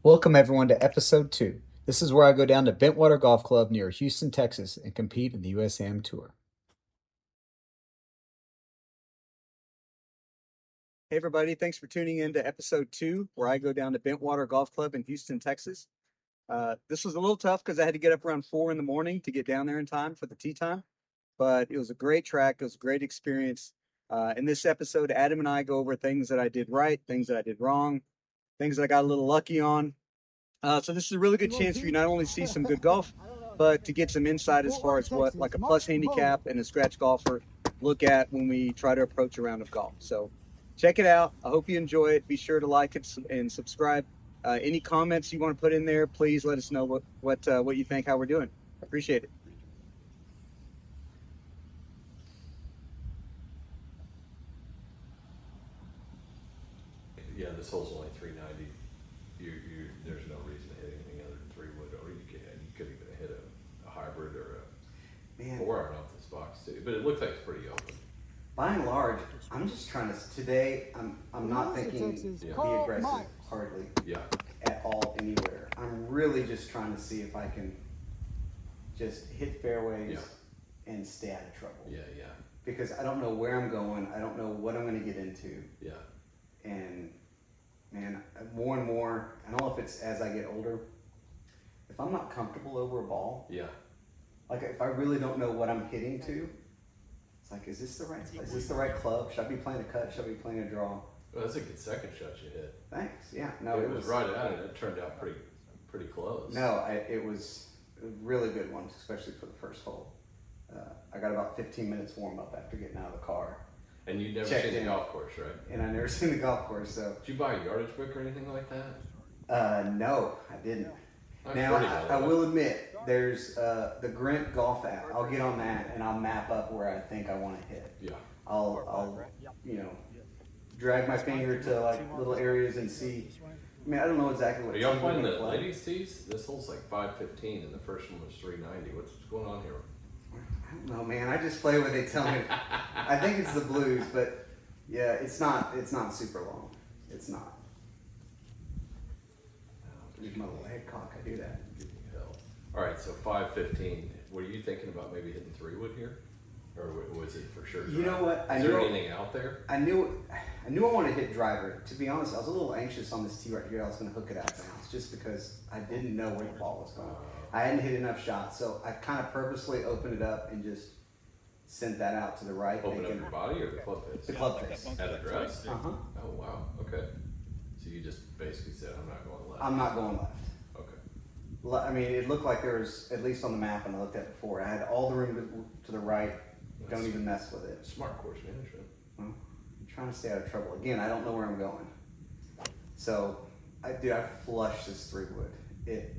Welcome everyone to episode 2. This is where I go down to Bentwater Golf Club near Houston, Texas and compete in the USAM Tour. Hey everybody, thanks for tuning in to episode 2 where I go down to Bentwater Golf Club in Houston, Texas. This was a little tough because I had to get up around 4 in the morning to get down there in time for the tee time, but it was a great track. It was a great experience. In this episode, Adam and I go over things that I did right, things that I did wrong, things that I got a little lucky on. So this is a really good chance for you not only to see some good golf, but to get some insight as far as what like a plus handicap and a scratch golfer look at when we try to approach a round of golf. So check it out. I hope you enjoy it. Be sure to like it and subscribe. Any comments you want to put in there, please let us know what you think, how we're doing. Appreciate it. Yeah, this hole's only 390. There's no reason to hit anything other than 3-wood, or you could even hit a hybrid or a 4-iron off this box too. But it looks like it's pretty open. By and large, I'm just trying to today. I'm not thinking be aggressive hardly at all anywhere. I'm really just trying to see if I can just hit fairways and stay out of trouble. Yeah. Because I don't know where I'm going. I don't know what I'm going to get into. Yeah. And man, more and more, I don't know if it's as I get older, if I'm not comfortable over a ball, like if I really don't know what I'm hitting to, it's like, is this the right place? Is this the right club? Should I be playing a cut? Should I be playing a draw? Well, that's a good second shot you hit. Thanks. Yeah. No, it was right at it. It turned out pretty close. No, it was a really good one, especially for the first hole. I got about 15 minutes warm up after getting out of the car. And you'd never seen the golf course, right? And I never seen the golf course, so. Did you buy a yardage book or anything like that? No, I didn't. That's now, pretty I will admit, there's the Grint golf app. I'll get on that and I'll map up where I think I want to hit. Yeah. I'll drag my finger to like little areas and see. I mean, I don't know exactly what. Are y'all playing the ladies' tees? This hole's like 515 and the first one was 390. What's going on here? I don't know, man. I just play what they tell me. I think it's the blues, but yeah, it's not super long. It's not. Use my little head cock. I do that. Hell. All right, so 515. Were you thinking about maybe hitting 3-wood here, or was it for sure? You know what? Is there anything out there? I knew I wanted to hit driver. To be honest, I was a little anxious on this tee right here. I was going to hook it out of bounds just because I didn't know where the ball was going. I hadn't hit enough shots, so I kind of purposely opened it up and just sent that out to the right. Open up your body or the club face? The club face. At address? Uh-huh. Oh, wow. Okay. So you just basically said, I'm not going left. I'm not going left. Okay. I mean, it looked like there was, at least on the map when I looked at it before, I had all the room to the right. Don't even mess with it. Smart course management. Well, I'm trying to stay out of trouble. Again, I don't know where I'm going. So, I flushed this 3-wood. It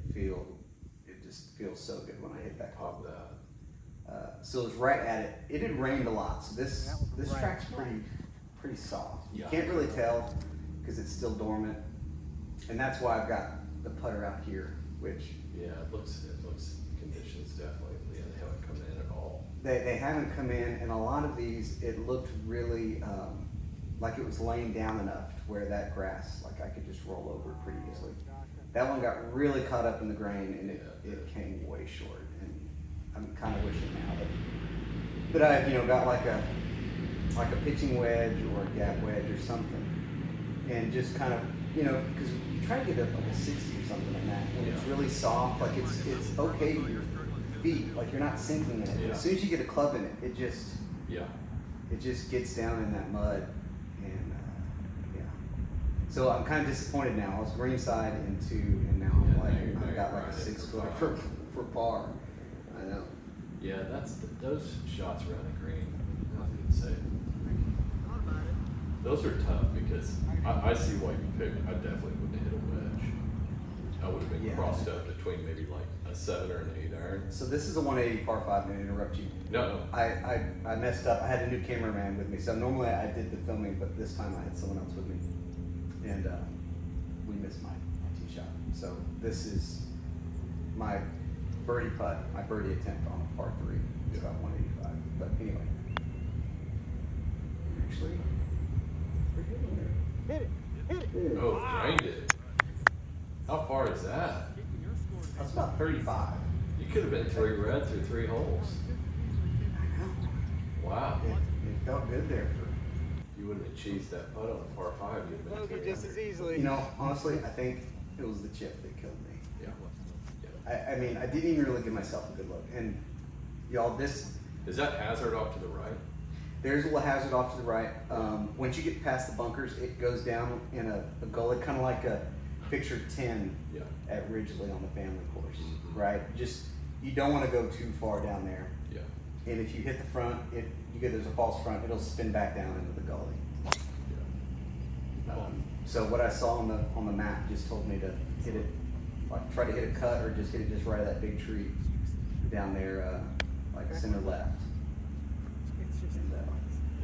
just feels so good when I hit that club. Pop that. So it was right at it. It had rained a lot, so this track's pretty soft. You can't really tell because it's still dormant, and that's why I've got the putter out here, which it looks conditions definitely. Yeah, they haven't come in at all. They haven't come in, and a lot of these it looked really like it was laying down enough to where that grass, like I could just roll over it pretty easily. That one got really caught up in the grain, and it came way short. And I'm kind of wishing now that I got like a pitching wedge or a gap wedge or something, and just kind of because you try to get like a 60 or something like that when it's really soft, like it's okay to your feet, like you're not sinking in it. But as soon as you get a club in it, it just gets down in that mud. So I'm kind of disappointed now. I was greenside in 2, and now I've got like a 6-footer for par. I know. Yeah, those shots around the green. I was gonna say those are tough because I see why you picked. I definitely wouldn't have hit a wedge. I would have been crossed up between maybe like a 7 or an 8-iron. So this is a 180 par 5. I'm gonna interrupt you. No. I messed up. I had a new cameraman with me. So normally I did the filming, but this time I had someone else with me. And we missed my tee shot. So this is my birdie putt, my birdie attempt on a par 3. It's about 185. But anyway, actually, we're getting there. Hit it. Oh, drained it. How far is that? That's about 35. You could have been 3 red through 3 holes. I know. Wow. It felt good there for. If you wouldn't have cheesed that putt on a par 5, you'd have been 3 just as easily. You know, honestly, I think it was the chip that killed me. Yeah. I mean, I didn't even really give myself a good look. And y'all, this, Is that hazard off to the right? there's a little hazard off to the right. Once you get past the bunkers, it goes down in a gully, kind of like a picture 10 Yeah. at Ridgely on the family course, Mhm. right? Just, you don't want to go too far down there. Yeah. And if you hit the front, there's a false front, it'll spin back down into the gully. Yeah. So what I saw on the map just told me to hit it, like try to hit a cut or just hit it just right at that big tree down there, like center left. And,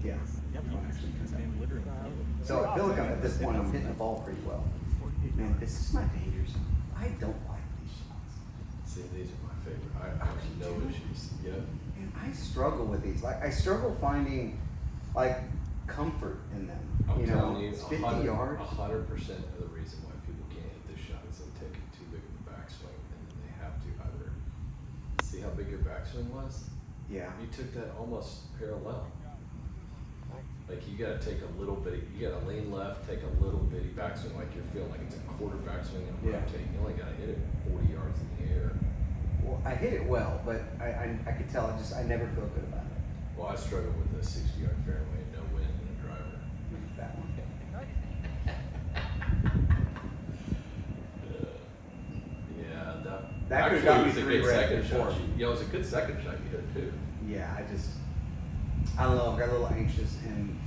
yeah. So I feel like at this point I'm hitting the ball pretty well. Man, this is my danger zone. I don't like these shots. See, these are my favorite. I have no issues. Yeah. And I struggle with these. Like I struggle finding like comfort in them. I'm You know, telling you, it's 50 100% yards. of the reason why people can't hit this shot is they take it too big of a backswing, and then they have to either see how big your backswing was. Yeah. You took that almost parallel. Like you gotta take a little bitty, you gotta lean left, take a little bitty backswing, like you're feeling like it's a quarter backswing and Yeah. rotate. You only gotta hit it 40 yards in the air. Well, I hit it well, but I could tell I never feel good about it. Well, I struggle with the 60-yard fairway, no wind, and a driver. That one. Yeah, That could've actually got it me was a 3 good red second before. shot. Yeah, it was a good second shot you hit too. Yeah, I don't know, I got a little anxious and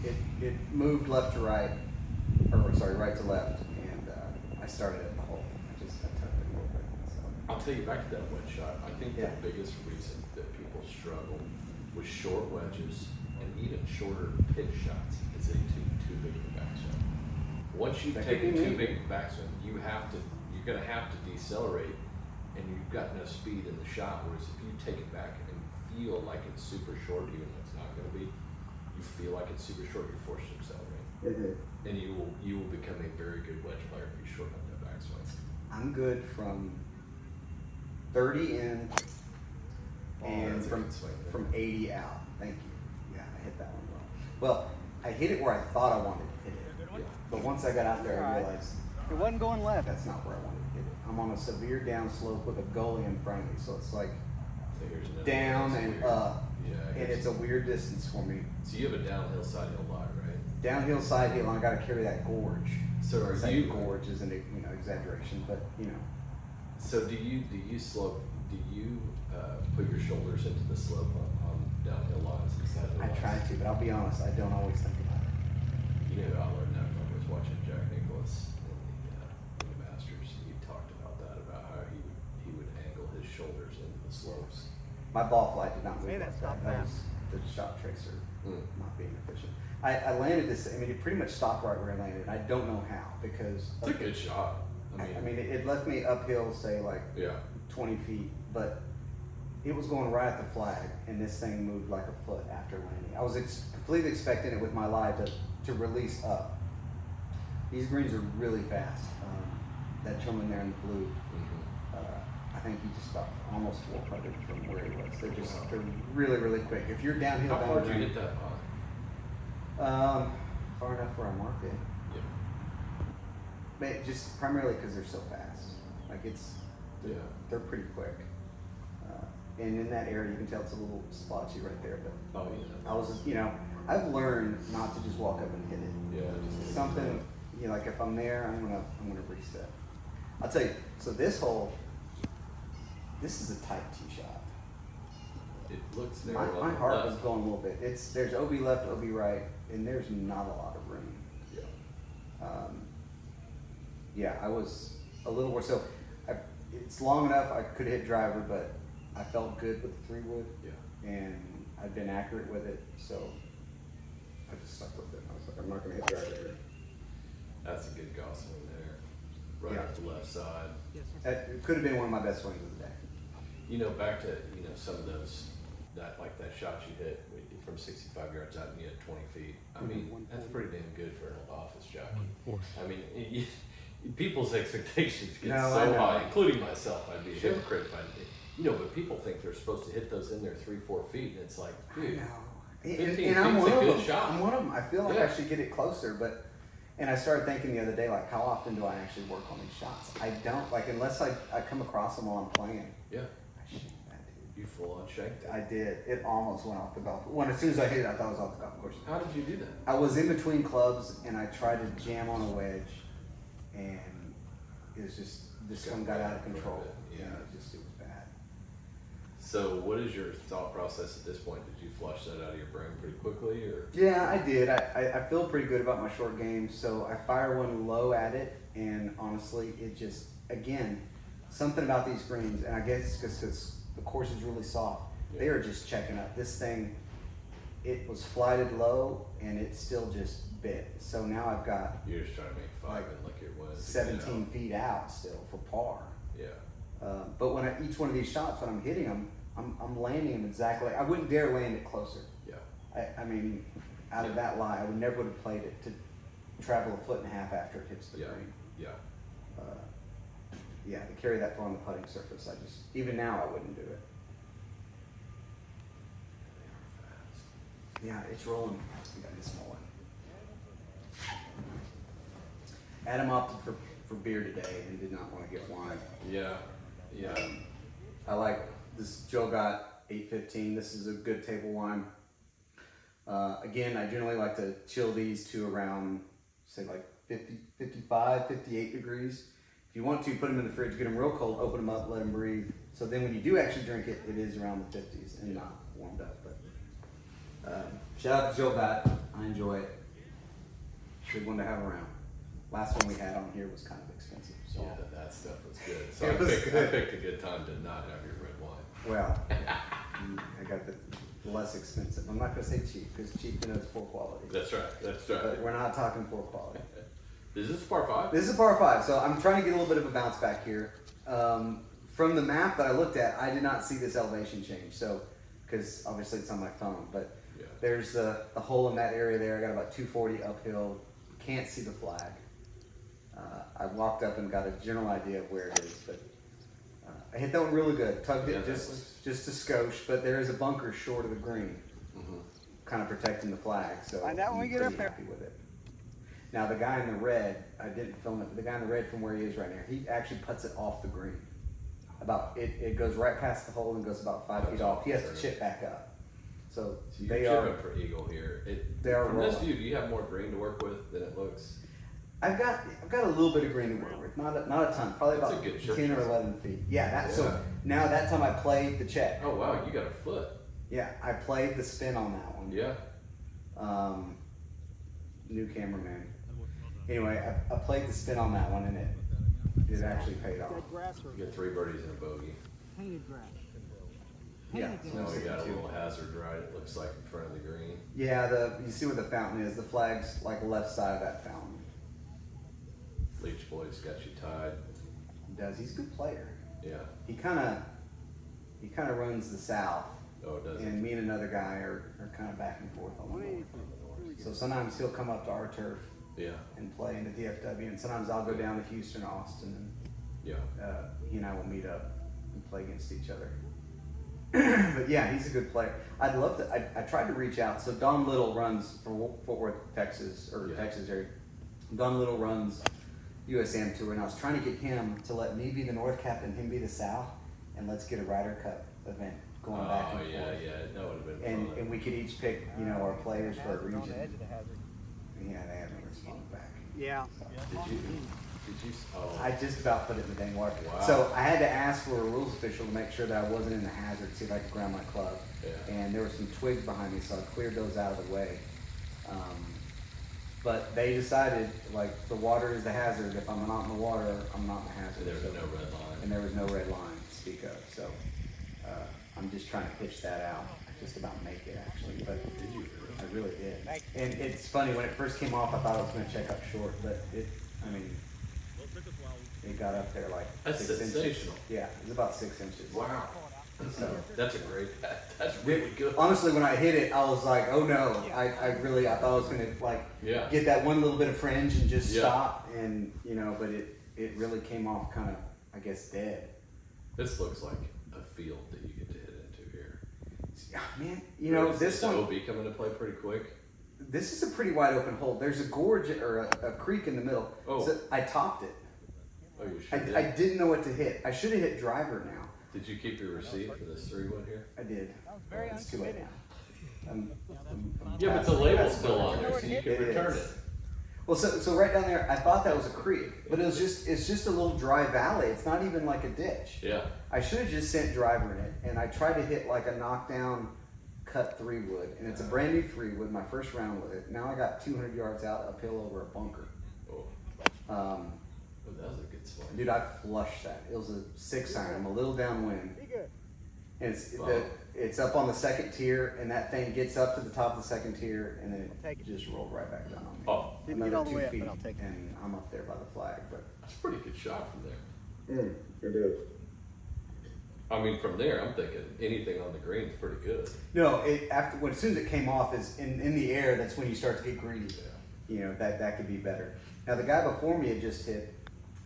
it moved left to right, or sorry, right to left, and I started at the hole. I tucked it a little bit. So. I'll tell you back to that wedge shot. I think Yeah. the biggest reason that people struggle with short wedges and even shorter pitch shots is they take too big of a backswing. Once you've That could taken be too me. big of a backswing, you're gonna have to decelerate, and you've got no speed in the shot. Whereas if you take it back and feel like it's super short, even though it's not gonna be, you feel like it's super short, you're forced to accelerate, and you will become a very good wedge player if you shorten up that backswing. I'm good from 30 in Oh, and that's a from good swing there. 80 out. Thank you. Yeah, I hit that one well. Well, I hit it where I thought I wanted to hit it. Yeah. But once I got out there, I realized It wasn't going left. that's not where I wanted to hit it. I'm on a severe downslope with a gully in front of me, so it's like So here's another down one that's and weird. up, Yeah. and here's- it's a weird distance for me. So you have a downhill side hill lie, right? Downhill side hill, and I got to carry that gorge. So are That you? gorge is an exaggeration, but So do you slope? Do you put your shoulders into the slope on downhill lines instead of the I lines? try to, but I'll be honest, I don't always think about it. You know, I learned that from was watching Jack Nicklaus in the Masters. He talked about that, about how he would angle his shoulders into the slopes. My ball flight did not move Hey, like that's that. not That fast. was the shot tracer Mm. not being efficient. I landed this. I mean, it pretty much stopped right where I landed. I don't know how because It's a good shot. I mean, it left me uphill, say like Yeah. 20 feet, but it was going right at the flag, and this thing moved like a foot after landing. I was completely expecting it with my lie to release up. These greens are really fast. That gentleman there in the blue, Mm-hmm. I think he just about almost 400 from where he was. They're really, really quick. If you're downhill, How far did you hit that putt? far enough where I marked it. Yeah. But just primarily because they're so fast. Like Yeah. they're pretty quick. And in that area, you can tell it's a little splotchy right there. But Oh yeah. I was just, I've learned not to just walk up and hit it. Yeah. Just Something, like if I'm there, I'm gonna reset. I'll tell you. So this hole, this is a tight tee shot. It looks narrow. My on the heart left. was going a little bit. There's OB left, OB right, and there's not a lot of room. Yeah. Yeah, I was a little worse. So it's long enough. I could hit driver, but I felt good with the 3-wood, Yeah. and I've been accurate with it. So I just stuck with it. I was like, I'm not gonna hit driver here. That's a good golf swing there. Right Yeah. off the left side. It could have been one of my best swings of the day. Back to, some of those, that shot you hit from 65 yards out and you hit 20 feet. I mean, that's pretty damn good for an office jockey. I mean, people's expectations get No, I so know. high, including myself. I'd be a hypocrite if I did. You know, but people think they're supposed to hit those in there 3-4 feet, and it's like, dude, No. 15 And I'm feet's one a of good them. shot. I'm one of them. I feel like Yeah. I should get it closer, but and I started thinking the other day, like, how often do I actually work on these shots? I don't, like, unless I come across them while I'm playing. yeah, I shoot that, dude. you full on shanked it. I did. It almost went off the golf. When as soon as I hit it, I thought it was off the golf course. How did you do that? I was in between clubs and I tried to jam on a wedge, and it was just this one got out of control. Yeah. And it was bad. So, what is your thought process at this point? Did you flush that out of your brain pretty quickly, or? Yeah, I did. I feel pretty good about my short game, so I fire one low at it, and honestly, it just, again, something about these greens, and I guess because the course is really soft, they are just checking up. This thing, it was flighted low, and it still just bit. So now I've got You're just trying to make 5 and like it was 17 feet out still for par. Yeah. But when each one of these shots, when I'm hitting them, I'm landing them exactly. I wouldn't dare land it closer. Yeah. I mean, out of that lie, I would never would have played it to travel 1.5 feet after it hits the Yeah. green. Yeah. Yeah, to carry that far on the putting surface, I just, even now, I wouldn't do it. Yeah, it's rolling. We got this small one. Adam opted for beer today and did not want to get wine. Yeah. Yeah. I like this. Joe got 815. This is a good table wine. Again, I generally like to chill these to around, say, like 50, 55, 58 degrees. If you want to, put them in the fridge, get them real cold, open them up, let them breathe. So then when you do actually drink it, it is around the 50s and not warmed up. But shout out to Joe Bat. I enjoy it. Good one to have around. Last one we had on here was kind of expensive. So. Yeah, that stuff was good. So It was I good. picked a good time to not have your red wine. Well, I got the less expensive. I'm not going to say cheap because cheap denotes poor quality. That's right. That's right. But we're not talking poor quality. Is this par 5? This is a par 5, so I'm trying to get a little bit of a bounce back here. From the map that I looked at, I did not see this elevation change. So, because obviously it's on my phone, but Yeah. there's the hole in that area there. I got about 240 uphill. Can't see the flag. I walked up and got a general idea of where it is, but I hit that one really good. Tugged Yeah, it that just a skosh, but there is a bunker short of the green, Mm-hmm. kind of protecting the flag. So Find out when we I'm get up pretty there. happy with it. Now the guy in the red, I didn't film it, but the guy in the red from where he is right now, he actually puts it off the green. It goes right past the hole and goes about 5 feet off. He has to chip back up. So So they you're are. chipping for eagle here. They are from this rolling. view, do you have more green to work with than it looks? I've got a little bit of green to work with, not a ton, probably That's about a good chip 10 or shot. 11 feet. Yeah, Yeah. So now that time I played the check. Oh wow, you got a foot. Yeah, I played the spin on that one. Yeah. New cameraman. Anyway, I played the spin on that one and it actually paid off. Dead grass or You got 3 birdies and a bogey. painted grass? Yeah. Painted so Now I'm we sitting got a two. little hazard right, it looks like in front of the green. Yeah, you see where the fountain is. The flag's like left side of that fountain. Leach Boy's got you tied. He does. He's a good player. Yeah. He kind of runs the south, Oh, it doesn't. and me and another guy are kind of back and forth on the north. So sometimes he'll come up to our turf Yeah. and play in the DFW, and sometimes I'll go down to Houston, Austin, Yeah. and he and I will meet up and play against each other. But yeah, he's a good player. I'd love to. I tried to reach out. So Don Little runs for Fort Worth, Texas, or Yeah. Texas area. Don Little runs USAM Tour, and I was trying to get him to let me be the North Cap and him be the South, and let's get a Ryder Cup event going back Oh and yeah, forth. yeah. That would have been fun. And we could each pick, our players for a On the edge region. of the hazard. Yeah, they haven't responded back. Yeah. So. Did you? Oh. I just about put it in the dang water. Wow. So I had to ask for a rules official to make sure that I wasn't in the hazard, see if I could ground my club. Yeah. And there were some twigs behind me, so I cleared those out of the way. But they decided, like, the water is the hazard. If I'm not in the water, I'm not in the hazard. And there was So- no red line. and there was no red line to speak of. So I'm just trying to pitch that out. I just about make it, actually. But Did you? I really did. And it's funny, when it first came off, I thought I was going to check up short, but it got up there like That's 6 inches. sensational. Yeah, it was about 6 inches. Wow. So That's a great pat. That's really good. honestly, when I hit it, I was like, oh no, I thought I was gonna like Yeah. get that one little bit of fringe and just Yeah. stop, and but it really came off kind of, I guess, dead. This looks like a field that you get to hit into here. Man, Is this the one, OB coming to play pretty quick? this is a pretty wide open hole. There's a gorge or a creek in the middle. Oh. So I topped it. Oh, you should. I didn't know what to hit. I should have hit driver now. Did you keep your receipt for this 3-wood here? I did. very It's too late now. I'm Yeah, but the label's still on there, so you can It return is. it. Well, so right down there, I thought that was a creek, but it's just a little dry valley. It's not even like a ditch. Yeah. I should have just sent driver in it, and I tried to hit like a knockdown cut 3-wood, and it's a brand new 3-wood, my first round with it. Now I got 200 yards out uphill over a bunker. Oh, Oh, that was a good swing. dude, I flushed that. It was a 6-iron. I'm a little downwind. And it's up on the second tier, and that thing gets up to the top of the second tier, and then it just rolled right back down on me. Oh, Didn't get all the way up, but I'll take it. and I'm up there by the flag. But that's a pretty good shot from there. it is. I mean, from there, I'm thinking anything on the green is pretty good. No, as soon as it came off, is in the air. That's when you start to get greedy. Yeah. That could be better. Now the guy before me had just hit,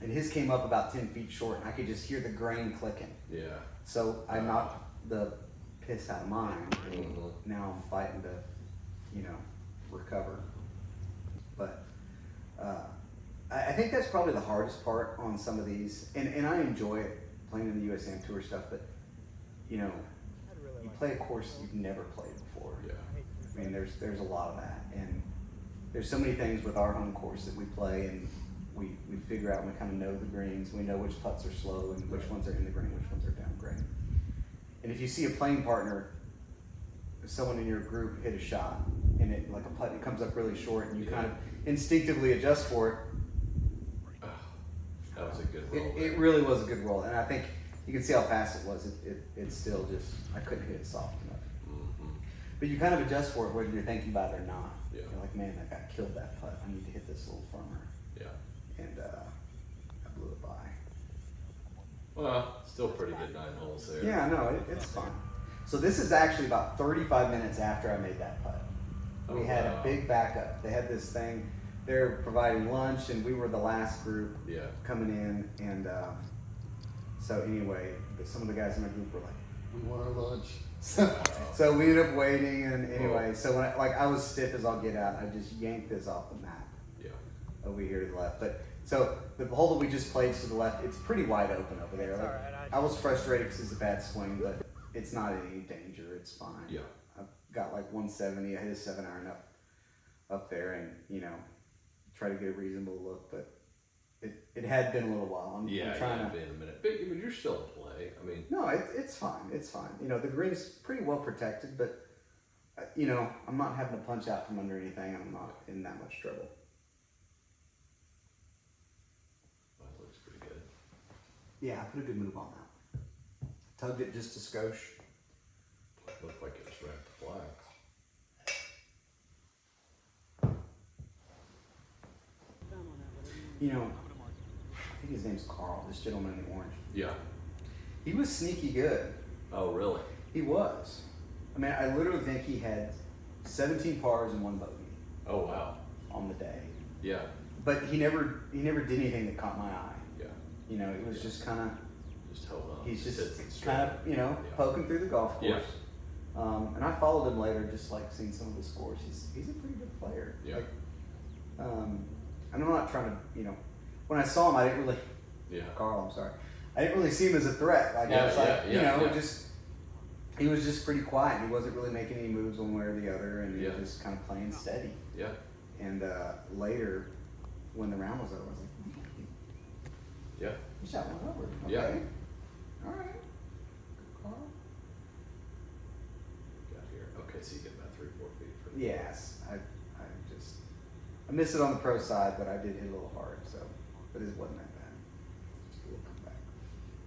and his came up about 10 feet short, and I could just hear the grain clicking. Yeah. So I knocked the piss out of mine, and Mhm. now I'm fighting to, recover. But I think that's probably the hardest part on some of these, and I enjoy it playing in the USAM Tour stuff. But you play a course you've never played before. Yeah. I mean, there's a lot of that, and there's so many things with our home course that we play, and we figure out, and we kind of know the greens. We know which putts are slow and which ones are in the green, which ones are down green. And if you see a playing partner, someone in your group hit a shot, and it like a putt, it comes up really short, and you kind of instinctively adjust for it. That was a good roll. It really was a good roll, and I think you can see how fast it was. It still just, I couldn't hit it soft enough. Mm-hmm. But you kind of adjust for it whether you're thinking about it or not. Yeah. You're like, man, that guy killed that putt. I need to hit this a little firmer. Yeah. And I blew it by. Well, still pretty good 9 holes there. Yeah, no, it's fun. So this is actually about 35 minutes after I made that putt. We had a big backup. They had this thing. They're providing lunch, and we were the last group Yeah. coming in. And so anyway, some of the guys in my group were like, "We want our lunch." So we ended up waiting. And anyway, so when I was stiff as I'll get out, I just yanked this off the map Yeah. over here to the left. But so the hole that we just played to the left, it's pretty wide open over there. It's Like, all right, I was frustrated because it's a bad swing, but it's not any danger. It's fine. Yeah. I've got like 170. I hit a 7-iron up there, and try to get a reasonable look, but it had been a little while. I'm trying to. Be in a minute. But I mean, you're still in play. I mean. No, it's fine. It's fine. The green is pretty well protected, but I'm not having to punch out from under anything, and I'm not in that much trouble. That looks pretty good. Yeah, I put a good move on that. Tugged it just a skosh. Looked like it was right at the flag. I think his name's Carl, this gentleman in the orange. Yeah. He was sneaky good. Oh, really? He was. I mean, I literally think he had 17 pars and 1 bogey Oh, wow. on the day. Yeah. But he never did anything that caught my eye. Yeah. It was just kind of, Just hold on. he's just hits it straight. kind of, poking through the golf course. Yeah. And I followed him later, just like seeing some of his scores. He's a pretty good player. Yeah. Like, and I'm not trying to, when I saw him, I didn't really, Yeah. Carl, I'm sorry. I didn't really see him as a threat. Like, I was like, he was just pretty quiet. He wasn't really making any moves one way or the other, and he was just kind of playing steady. Yeah. And later, when the round was over, I was like, Yeah. you shot one over. Okay. Yeah. All right. Good call. Got here. Okay, so you get about 3-4 feet. Yes, I missed it on the pro side, but I did hit a little hard, but it wasn't that bad. Just a little comeback.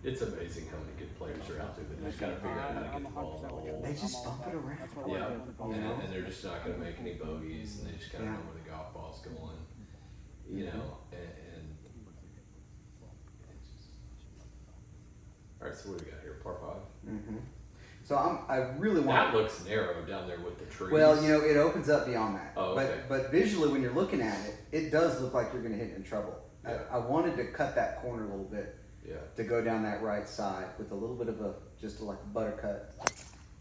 It's amazing how many good players are out there that just kind of figure out how to get the ball in the hole. They just bump it around. Yeah. And they're just not going to make any bogeys, and they just kind of know where the golf ball's going. And all right, so what do we got here? Par 5? Mm-hmm. So I really want. That looks narrow down there with the trees. Well, you know, it opens up beyond that. Oh, okay. But visually, when you're looking at it, it does look like you're going to hit in trouble. Yeah. I wanted to cut that corner a little bit Yeah. to go down that right side with a little bit of just like a buttercut,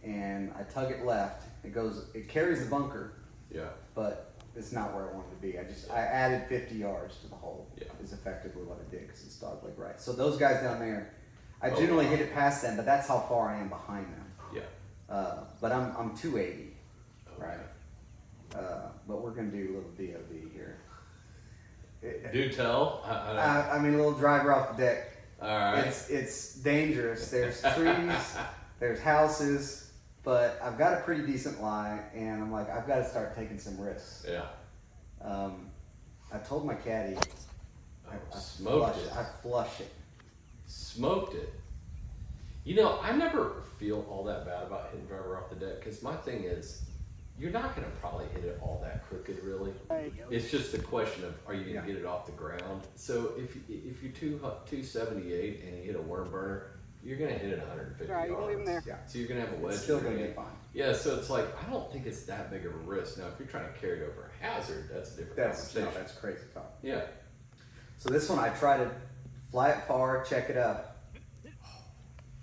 and I tug it left. It carries the bunker, Yeah. but it's not where I wanted to be. I added 50 yards to the hole. Yeah. Is effectively what I did because it's dogleg right. So those guys down there, I Oh, generally wow. hit it past them, but that's how far I am behind them. Yeah. But I'm 280, Okay. right? But we're gonna do a little DOD here. Do tell. I mean, a little driver off the deck. All right. It's dangerous. There's trees, there's houses, but I've got a pretty decent lie, and I'm like, I've got to start taking some risks. Yeah. I told my caddy, I Smoked it. I flush it. Smoked it. You know, I never feel all that bad about hitting driver off the deck because my thing is, you're not going to probably hit it all that crooked, really. It's just a question of, are you going to get it off the ground? So if you're 278 and you hit a worm burner, you're going to hit it 150 Right, you yards. can leave 'em there. Yeah. So you're going to have a wedge. It's still in gonna there. be fine. Yeah, so it's like, I don't think it's that big of a risk. Now, if you're trying to carry it over a hazard, that's a different conversation. That's crazy talk. Yeah. So this one, I try to fly it far, check it up,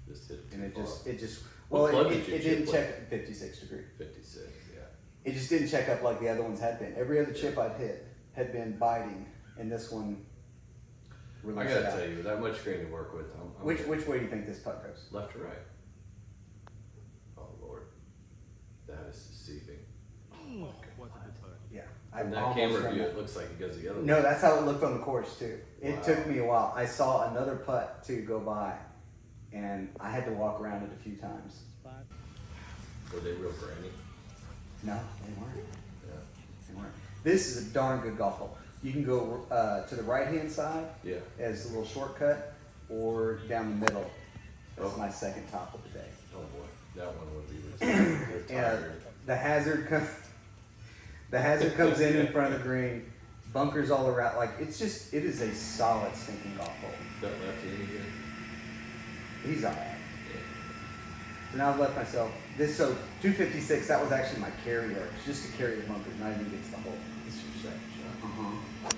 Just hit it and too it far. just What well, club it did you didn't chip check at 56 degree. 56, yeah. It just didn't check up like the other ones had been. Every other chip I'd hit had been biting, and this one I released gotta it out. tell you, with that much grain to work with, I'm Which way do you think this putt goes? left or right? Oh Lord, that is deceiving. Yeah, From that almost camera run view, that. it looks like it goes the other way. No, that's how it looked on the course too. It Wow. took me a while. I saw another putt to go by, and I had to walk around it a few times. Were they real grainy? No, they weren't. Yeah. They weren't. This is a darn good golf hole. You can go to the right hand side Yeah. as a little shortcut, or down the middle. That's Oh. my second top of the day. Oh boy, that one would be risky. They're Yeah, tired. the hazard comes in front of the green, bunkers all around. Like it is a solid stinking golf hole. That lefty any good? He's alright. Yeah. So now I've left myself this. So 256. That was actually my carry yard, just to carry the bunker, not even get to the hole. It's your second shot.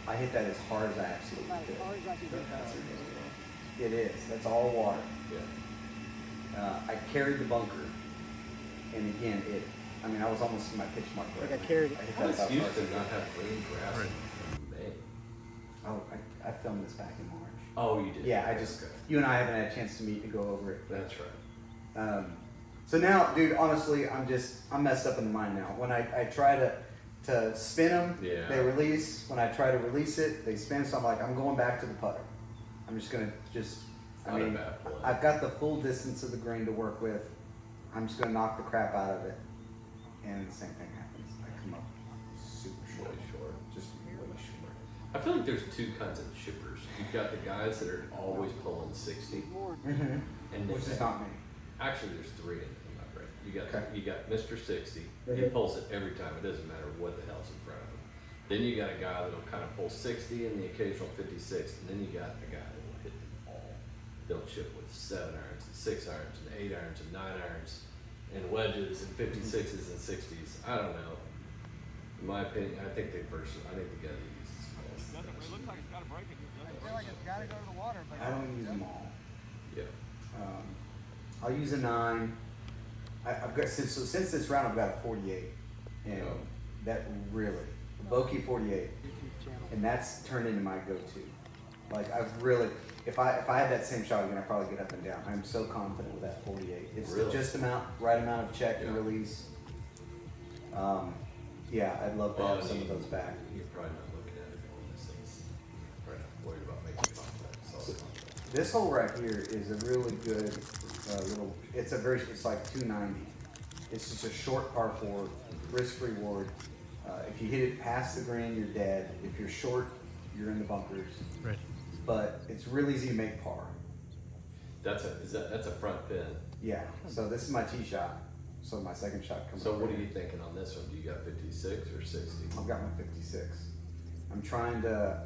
I hit that as hard as I absolutely About could. as hard as I can hit That's that. it. It is. That's all water. Yeah. I carried the bunker, and again, I was almost in my pitch mark. Like right I carried it. hit How that does about Houston hard. not have green grass in May? Oh, I filmed this back in March. Oh, you did. Yeah, Okay. you and I haven't had a chance to meet to go over it. That's right. So now, dude, honestly, I'm messed up in the mind now. When I try to spin them, Yeah. they release. When I try to release it, they spin. So I'm like, I'm going back to the putter. I'm just gonna Not a bad play. I've got the full distance of the green to work with. I'm just gonna knock the crap out of it, and the same thing happens. I come up super short, Way short. just way short. I feel like there's two kinds of chippers. You've got the guys that are always pulling 60, More. Mm-hmm. and Which then- is not me. Actually, there's three in my brain. Okay. You got Mr. 60. He Mhm. pulls it every time. It doesn't matter what the hell's in front of him. Then you got a guy that'll kind of pull 60 and the occasional 56, and then you got a guy that will hit them all. They'll chip with 7 irons and 6 irons and 8 irons and 9 irons and wedges and 56s and 60s. I don't know. In my opinion, I think the guy that uses calls. I don't use them all. Yeah. I'll use a 9. I've got since this round I've got a 48, and Oh. that really Bokeh 48, YouTube channel. and that's turned into my go-to. Like I've really, if I had that same shot again, I'd probably get up and down. I'm so confident with that 48. It's Really? the right amount of check and Yeah. release. Yeah, I'd love to Well, have some of you- those back. You're probably not looking at it going this thing's probably not worried about making contact. Solid contact. This hole right here is a really good little. It's like 290. It's just a short par 4, risk reward. If you hit it past the green, you're dead. If you're short, you're in the bunkers. Right. But it's real easy to make par. That's a front pin. Yeah. So this is my tee shot. So my second shot comes. So up what are right you here. thinking on this one? Do you got 56 or 60? I've got my 56. I'm trying to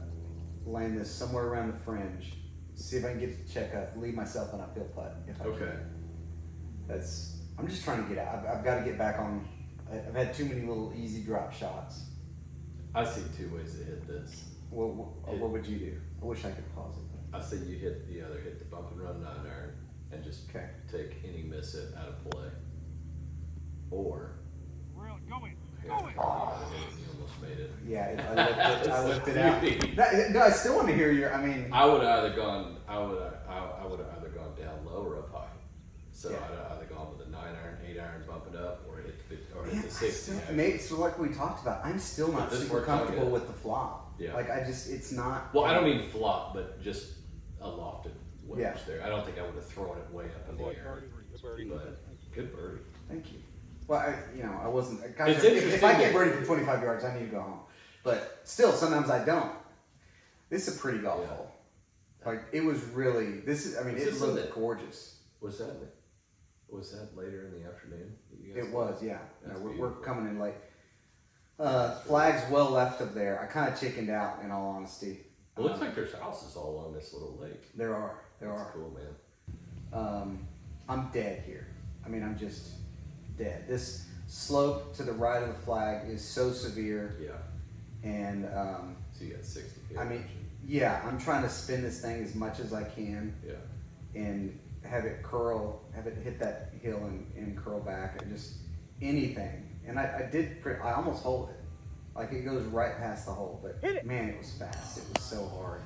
land this somewhere around the fringe, see if I can get to check up, leave myself an uphill putt if I Okay. can. I'm just trying to get out. I've got to get back on. I've had too many little easy drop shots. I see two ways to hit this. What would you do? I wish I could pause it. I say you hit the bump and run 9-iron and just Okay. take any miss it out of play. Or here, you almost made it. Yeah, I looked it out. No, I still want to hear your. I mean, I would have either gone. I would have either gone down low or up high. So Yeah. I'd have either gone with a 9-iron, 8-iron, bump it up, or hit the 50, or man, hit the 60. maybe so. Like we talked about, I'm still not This super worked out comfortable good. with the flop. Yeah. Like it's not. Well, I don't mean flop, but just a lofted wedge Yeah. there. I don't think I would have thrown it way up in the air. But good birdie. Thank you. Well, I wasn't. Guys, It's if interesting I get that- birdie from 25 yards, I need to go home. But still, sometimes I don't. This is a pretty golf Yeah. hole. Like it was really. This is. I mean, Is it this looked in the- gorgeous. Was that later in the afternoon? that you guys It was, yeah. That's No, we're beautiful. coming in late. Flags well left of there. I kind of chickened out, in all honesty. It looks like there's houses all along this little lake. There are. That's cool, man. I'm dead here. I mean, I'm just dead. This slope to the right of the flag is so severe, Yeah. and So you got 60 here. I mean, yeah, I'm trying to spin this thing as much as I can Yeah. and have it curl, have it hit that hill and curl back, and just anything. And I almost hold it. Like it goes right past the hole, but man, it was fast. It was so hard.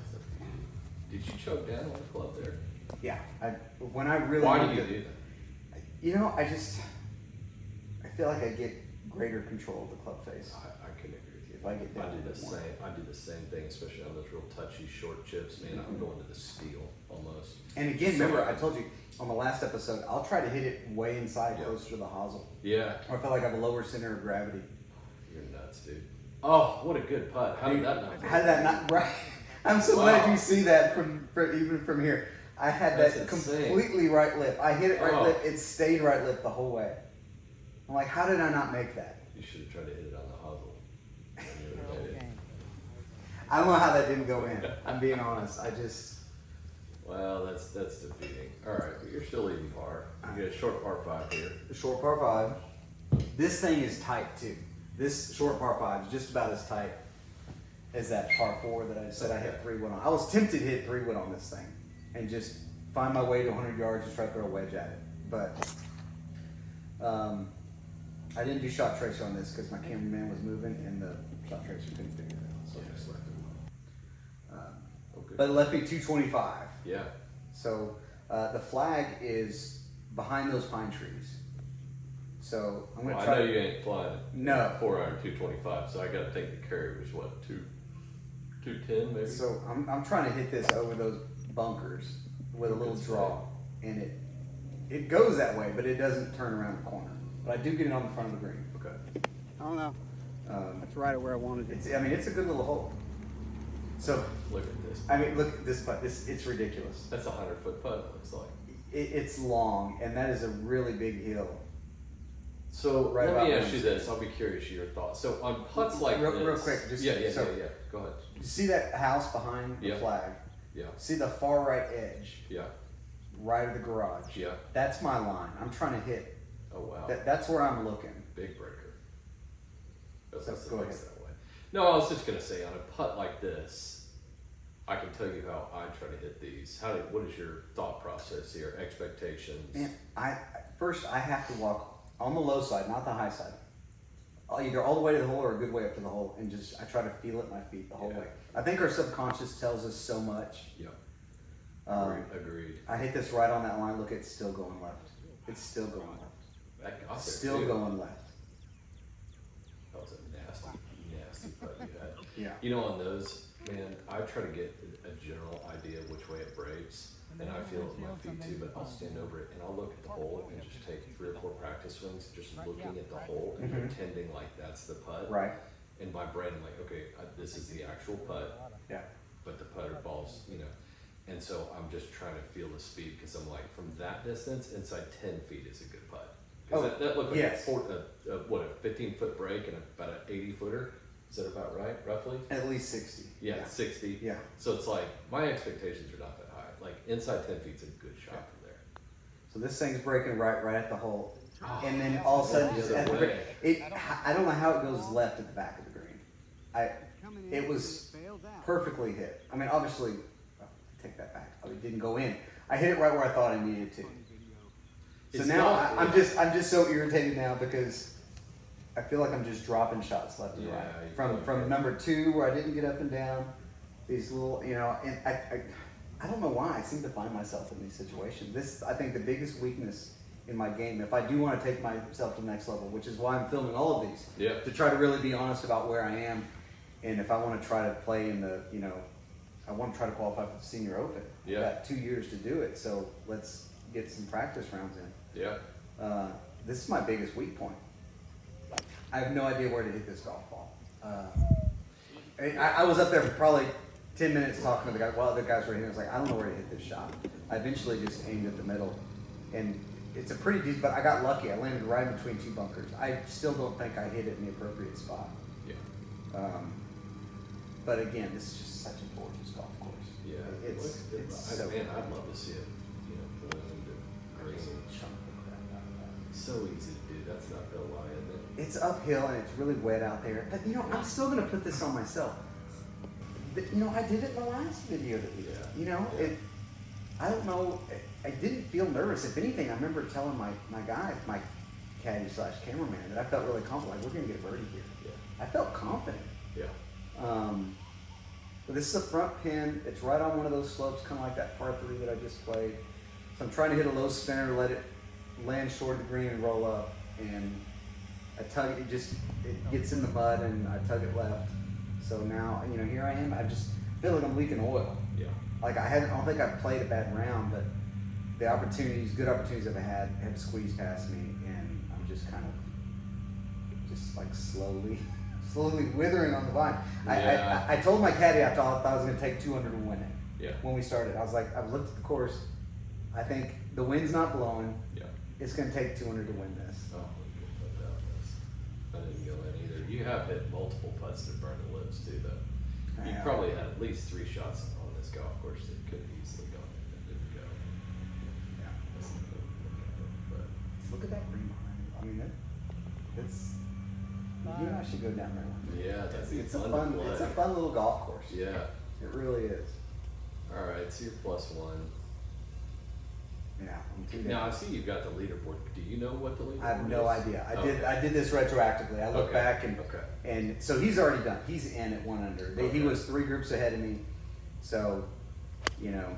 Did you choke down on the club there? Yeah, when I really Why need do you to- do that? You know, I feel like I get greater control of the club face. I couldn't agree with you. If I get down I do a the bit more. same. I do the same thing, especially on those real touchy short chips. Man, I'm going to the steel almost. And again, So- remember, I told you on the last episode, I'll try to hit it way inside, Yeah. closer to the hosel. Yeah, Or I feel like I have a lower center of gravity. you're nuts, dude. Oh, what a good putt! How did that not? How did that not? Right. I'm so Wow. glad you see that from even from here. I had That's that insane. completely right lip. I hit it right Oh. lip. It stayed right lip the whole way. I'm like, how did I not make that? You should have tried to hit it on the hosel. And you would have hit it. I don't know how that didn't go in. I'm being honest. I just. Well, that's defeating. All right, but you're still leading par. You get a short par 5 here. The short par 5. This thing is tight too. This short par 5 is just about as tight as that par 4 that I said I hit 3-wood on. I was tempted to hit 3-wood on this thing and just find my way to 100 yards and try to throw a wedge at it. But I didn't do shot tracer on this because my cameraman was moving and the shot tracer couldn't figure it out. So I just left it. Okay. But it left me 225. Yeah. So the flag is behind those pine trees. So I'm gonna Well, I try. know you ain't flying. No. 4-iron 225, so I got to think the carry was what 210 maybe. So I'm trying to hit this over those bunkers with a little draw, and it goes that way, but it doesn't turn around the corner. But I do get it on the front of the green. Okay. I don't know. Um, That's right where I wanted it. it's a good little hole. So Look at this. look at this putt. It's ridiculous. That's a 100-foot putt. It looks like. It's long, and that is a really big hill. So Right let me about ask you there. this. I'll be curious your thoughts. So on putts like Real- this, real quick, just- yeah. Go ahead. You see that house behind the Yeah. flag? Yeah, See the far right edge, yeah, right of the garage? yeah. That's my line. I'm trying to hit. Oh wow, That's where I'm looking. big breaker. That's So, what go makes ahead. that way. No, I was just gonna say on a putt like this, I can tell you how I try to hit these. What is your thought process here? Expectations? Man, first I have to walk on the low side, not the high side. Either all the way to the hole or a good way up to the hole, and I try to feel it in my feet the whole Yeah. way. I think our subconscious tells us so much. Yeah, Agreed. I hit this right on that line. Look, it's still going left. It's still going left. That got there Still too. going left. That was a nasty putt you had. Yeah. You know, on those, man, I try to get a general idea of which way it breaks, and I feel it with my feet too, but I'll stand over it and I'll look at the hole and just take 3 or 4 practice swings, just looking at the hole and pretending like that's the putt. Right. In my brain, I'm like, okay, this is the actual putt, Yeah. but the putter ball's, and so I'm just trying to feel the speed because I'm like, from that distance, inside 10 feet is a good putt. Because Oh, that looked like yes. a 15-foot break and about an 80-footer. Is that about right, roughly? At least 60. Yeah, 60. Yeah. So it's like, my expectations are not that high. Like, inside 10 feet's a good shot from there. So this thing's breaking right at the hole. And then all of a sudden, just at the break, I don't know how it goes left at the back of the green. It was perfectly hit. I mean, obviously, take that back. It didn't go in. I hit it right where I thought I needed to. So now I'm just so irritated now because I feel like I'm just dropping shots left and right. From number 2 where I didn't get up and down. These little, and I don't know why I seem to find myself in these situations. This, I think, the biggest weakness in my game, if I do want to take myself to the next level, which is why I'm filming all of these, to try to really be honest about where I am, and if I want to try to play in the, I want to try to qualify for the Senior Open. I've got 2 years to do it, so let's get some practice rounds in. Yeah. This is my biggest weak point. I have no idea where to hit this golf ball. I was up there for probably 10 minutes talking to the guy while the guys were hitting. I was like, I don't know where to hit this shot. I eventually just aimed at the middle, and it's a pretty decent, but I got lucky. I landed right between 2 bunkers. I still don't think I hit it in the appropriate spot. Yeah. But again, this is just such a gorgeous golf course. Yeah. It's so man, I'd love to see it. Pull into green. Chunk the crap out of that. So easy to do. That's not gonna lie, isn't it? It's uphill and it's really wet out there. But I'm still gonna put this on myself. But, I did it in the last video that we did. I don't know. I didn't feel nervous. If anything, I remember telling my guy, my caddy / cameraman, that I felt really confident. Like, we're gonna get a birdie here. Yeah. I felt confident. Yeah. But this is a front pin. It's right on one of those slopes, kind of like that par 3 that I just played. So I'm trying to hit a low spinner, let it land short of the green and roll up. And I tug it, it gets in the mud, and I tug it left. So now, here I am. I just feel like I'm leaking oil. Yeah. Like I don't think I've played a bad round, but the good opportunities I've had have squeezed past me, and I'm just kind of just like slowly withering on the vine. Yeah. I told my caddy I thought I was going to take 200 to win it. Yeah. When we started, I was like, I've looked at the course. I think the wind's not blowing. Yeah. It's going to take 200 to win this. Oh, I didn't go in either. You have hit multiple putts that burn the lips too, though. You probably had at least 3 shots on this golf course that could have easily gone in and didn't go. Yeah. That's not gonna look at it, but Look at that green behind me. I mean, it's. You and I should go down there one day. yeah, that'd be It's a fun fun. to play. It's a fun little golf course. Yeah. It really is. All right, so you're +1. Yeah. I'm too Now I down. see you've got the leaderboard. Do you know what the leaderboard is? I have no idea. Okay. I did this retroactively. I look Okay. back and Okay. and so he's already done. He's in at 1 under. He Okay. was 3 groups ahead of me. So, Yeah.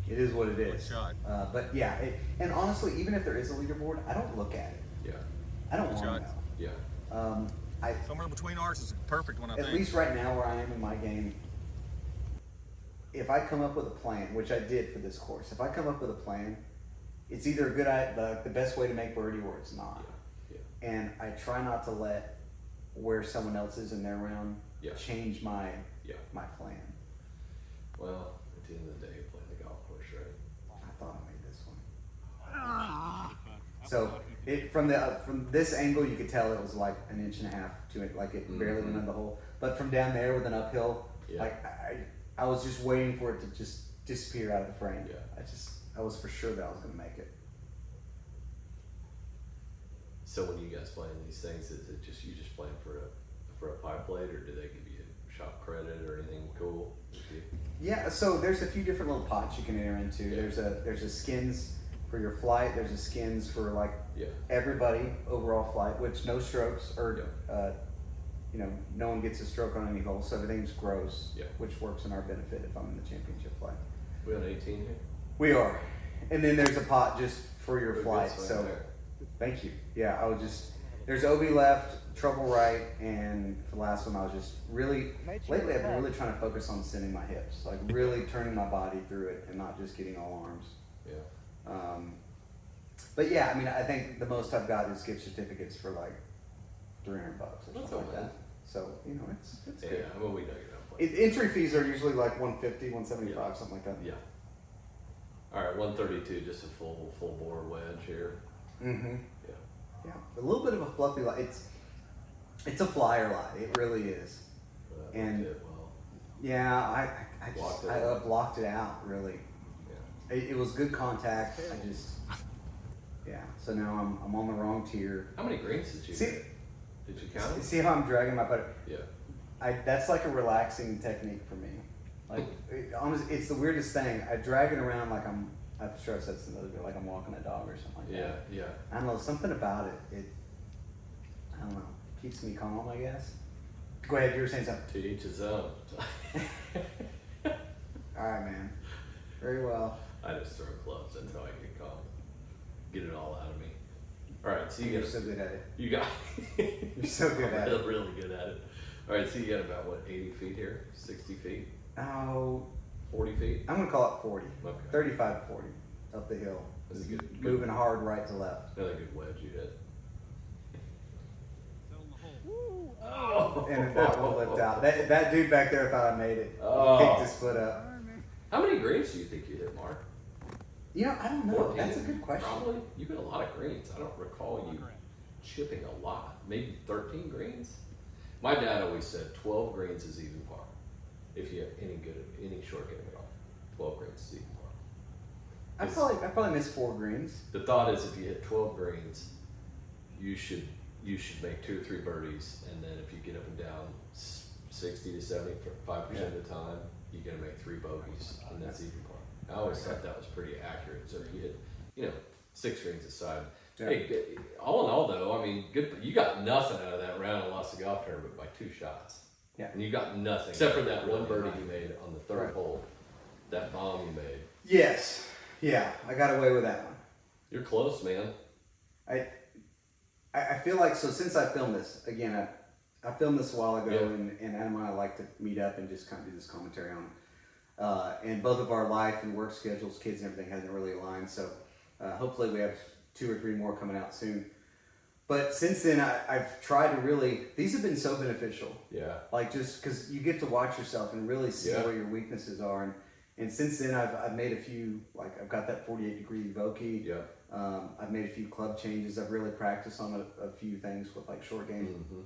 it is what it is. shot. But yeah, and honestly, even if there is a leaderboard, I don't look at it. Yeah. I don't want to shot. know. Yeah. Somewhere between ours is a perfect one, I At think. least right now where I am in my game, if I come up with a plan, which I did for this course, if I come up with a plan, it's either the best way to make birdie or it's not. Yeah. And I try not to let where someone else is in their round change my plan. Well, at the end of the day, you're playing the golf course, right? I thought I made this one. So from this angle, you could tell it was like 1.5 inches to it, like it barely went in the hole. But from down there with an uphill, like I was just waiting for it to just disappear out of the frame. Yeah. I was for sure that I was going to make it. So when you guys playing these things, is it just you just playing for a pie plate, or do they give you shop credit or anything cool? Yeah, so there's a few different little pots you can enter into. Yeah. There's a skins for your flight. There's a skins for like Yeah. everybody overall flight, which no strokes or no one gets a stroke on any hole, so everything's gross, which works in our benefit if I'm in the championship flight. We on 18 here. We are, and then there's a pot just for your Good flight. swing So there. thank you. Yeah, there's OB left, trouble right, and for the last one I was just lately I've been really trying to focus on sending my hips, like really turning my body through it and not just getting all arms. Yeah. But yeah, I mean, I think the most I've got is gift certificates for like $300 or That's something like all that. So it's Yeah. good. I mean, we know you're not playing. Entry fees are usually like $150, $175, something like that. Yeah. All right, 132, just a full bore wedge here. Mm-hmm. Yeah. Yeah, a little bit of a fluffy lie. It's a flyer lie. It really is. And well, yeah, I Blocked just it I out. blocked it out. Really, yeah. it was good contact. I just yeah. So now I'm on the wrong tier. How many greens did you See, hit? Did you count them? see how I'm dragging my putter? Yeah. That's like a relaxing technique for me. Like honestly, it's the weirdest thing. I drag it around like I'm sure I said this another day, like I'm walking a dog or something like that. Yeah. I don't know, something about it. I don't know, keeps me calm, I guess. Go ahead, you were saying something. To each his own. All right, man. Very well. I just throw clubs. That's how I get calm. Get it all out of me. All right, so You're so good at it. You got. You're so good at it. Really good at it. All right, so you got about what, 80 feet here, 60 feet, Oh, 40 feet. I'm gonna call it 40. Okay. 35 to 40 up the hill. That's a good. Moving hard right to left. Another good wedge you hit. And then that one lipped out. That dude back there thought I made it. Oh. He kicked his foot up. How many greens do you think you hit, Mark? You know, I don't know. 14? That's a good question. Probably. You hit a lot of greens. I don't recall you chipping a lot. Maybe 13 greens. My dad always said 12 greens is even par. If you have any short game at all, 12 greens is even par. I probably missed 4 greens. The thought is, if you hit 12 greens, you should make 2 or 3 birdies, and then if you get up and down 60 to 75% of the time, you're gonna make 3 bogeys, and that's even par. I always thought that was pretty accurate. So if you hit, 6 greens aside. Yeah. Hey, all in all, though, I mean, good. You got nothing out of that round and lost the golf tournament by 2 shots. Yeah. And you got nothing except for that one birdie you made on the 3rd hole, that bomb you made. Yes. Yeah, I got away with that one. You're close, man. I feel like, so since I filmed this, again, I filmed this a while ago, Yeah. and Adam and I like to meet up and just kind of do this commentary on it. And both of our life and work schedules, kids and everything hasn't really aligned, so hopefully we have 2 or 3 more coming out soon. But since then, I've tried to really, these have been so beneficial. Yeah. Like, just because you get to watch yourself and really see where your weaknesses are. And since then, I've made a few, like I've got that 48-degree Vokey. Yeah. I've made a few club changes. I've really practiced on a few things with like short game. Mm-hmm.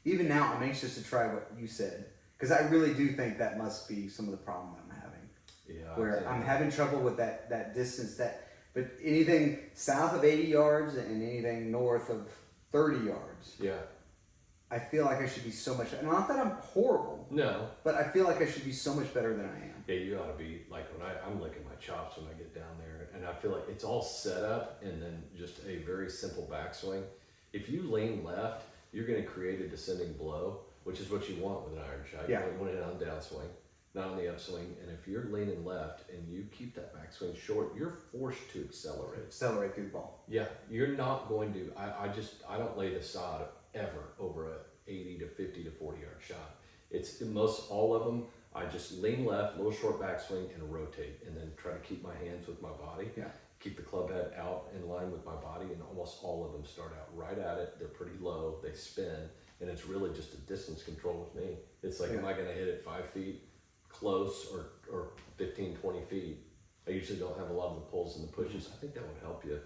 Even now, I'm anxious to try what you said, because I really do think that must be some of the problem that I'm having. Yeah. Where I'm having trouble with that distance. But anything south of 80 yards and anything north of 30 yards, Yeah. I feel like I should be so much. And not that I'm horrible, No. but I feel like I should be so much better than I am. Yeah, you ought to be like when I'm licking my chops when I get down there, and I feel like it's all set up and then just a very simple backswing. If you lean left, you're going to create a descending blow, which is what you want with an iron shot. Yeah. You want it on downswing, not on the upswing. And if you're leaning left and you keep that backswing short, you're forced to accelerate. Accelerate through the ball. Yeah, you're not going to. I don't lay the sod ever over a 80 to 50 to 40 yard shot. It's most all of them. I just lean left, little short backswing, and rotate, and then try to keep my hands with my body. Yeah. Keep the club head out in line with my body, and almost all of them start out right at it. They're pretty low. They spin, and it's really just a distance control with me. It's like, am I going to hit it 5 feet close or 15, 20 feet? I usually don't have a lot of the pulls and the pushes. I think that would help you.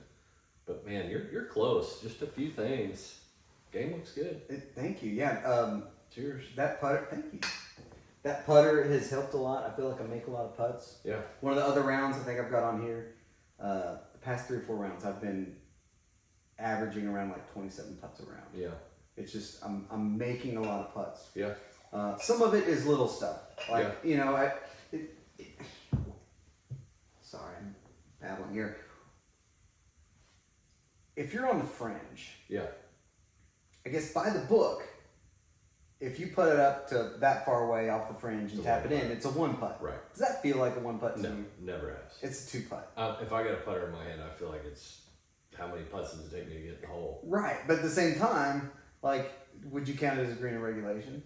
But man, you're close. Just a few things. Game looks good. Thank you. Yeah. Cheers. That putter. Thank you. That putter has helped a lot. I feel like I make a lot of putts. Yeah. One of the other rounds I think I've got on here, the past 3 or 4 rounds, I've been averaging around like 27 putts a round. Yeah. It's just I'm making a lot of putts. Yeah. Some of it is little stuff, like sorry, I'm babbling here. If you're on the fringe, Yeah. I guess by the book, if you put it up to that far away off the fringe and It's a tap it one in, putt. it's a 1 putt. Right. Does that feel like a 1 putt to No, you? never has. It's a 2 putt. If I got a putter in my hand, I feel like it's how many putts does it take me to get in the hole? Right, but at the same time, like, would you count it as a green in regulation?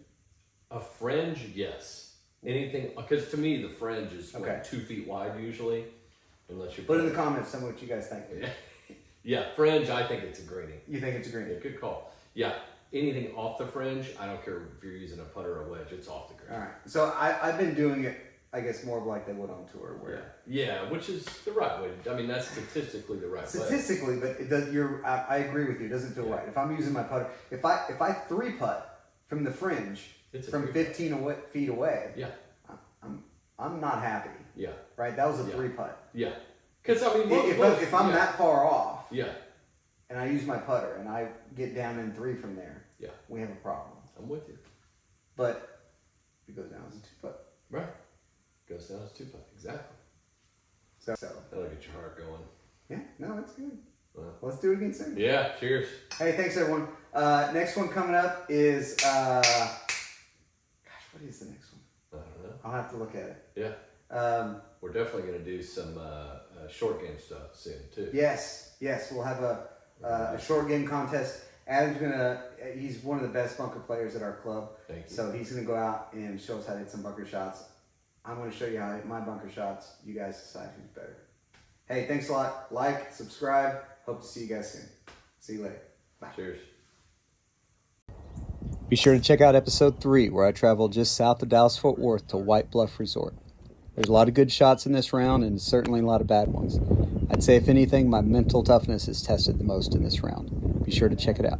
A fringe, yes. Anything, because to me, the fringe is Okay. like 2 feet wide usually, unless you Put in the comments some of what you guys think. Yeah, fringe, I think it's a greenie. You think it's a green? Yeah, good call. Yeah, anything off the fringe, I don't care if you're using a putter or a wedge, it's off the green. All right. So I've been doing it I guess more of like they would on tour. Where Yeah, which is the right way. I mean, that's statistically the right way. Statistically, but it does. I agree with you. It doesn't feel right. If I'm using my putter, if I three putt from the fringe from 15 feet away, yeah, I'm not happy. Yeah, right. That was a three putt. Yeah, because I mean, if I'm that far off, yeah, and I use my putter and I get down in 3 from there, yeah, we have a problem. I'm with you. But it goes down as a 2-putt. Right. Goes down as 2-putt. Exactly. So that'll get your heart going. Yeah, no, that's good. Well, let's do it again soon. Yeah, cheers. Hey, thanks everyone. Next one coming up is gosh, what is the next one? I don't know. I'll have to look at it. Yeah. We're definitely going to do some short game stuff soon too. Yes, we'll have a short game contest. Adam's he's one of the best bunker players at our club. Thank you. So he's gonna go out and show us how to hit some bunker shots. I'm gonna show you how to hit my bunker shots. You guys decide who's better. Hey, thanks a lot. Like, subscribe. Hope to see you guys soon. See you later. Bye. Cheers. Be sure to check out episode 3, where I traveled just south of Dallas-Fort Worth to White Bluff Resort. There's a lot of good shots in this round and certainly a lot of bad ones. I'd say, if anything, my mental toughness is tested the most in this round. Be sure to check it out.